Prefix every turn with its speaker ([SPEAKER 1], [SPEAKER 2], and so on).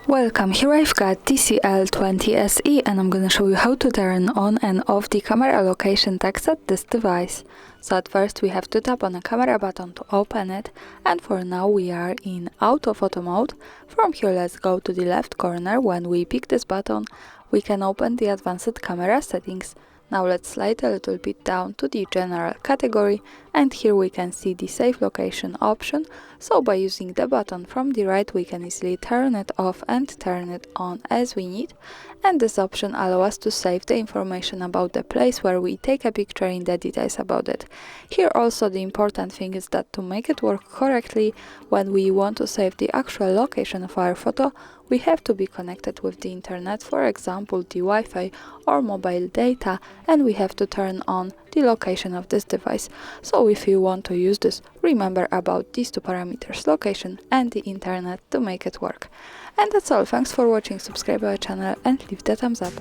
[SPEAKER 1] Welcome, here I've got TCL 20SE and I'm gonna show you how to turn on and off the camera location text at this device. So at first we have to tap on the camera button to open it, and for now we are in auto photo mode. From here let's go to the left corner. When we pick this button we can open the advanced camera settings. Now let's slide a little bit down to the general category, and here we can see the save location option. So by using the button from the right we can easily turn it off and turn it on as we need, and this option allows us to save the information about the place where we take a picture in the details about it. Here also the important thing is that to make it work correctly, when we want to save the actual location of our photo, we have to be connected with the internet, for example the Wi-Fi or mobile data, and we have to turn on the location of this device. So if you want to use this, remember about these two parameters, location and the internet, to make it work. And that's all. Thanks for watching, subscribe our channel and leave the thumbs up.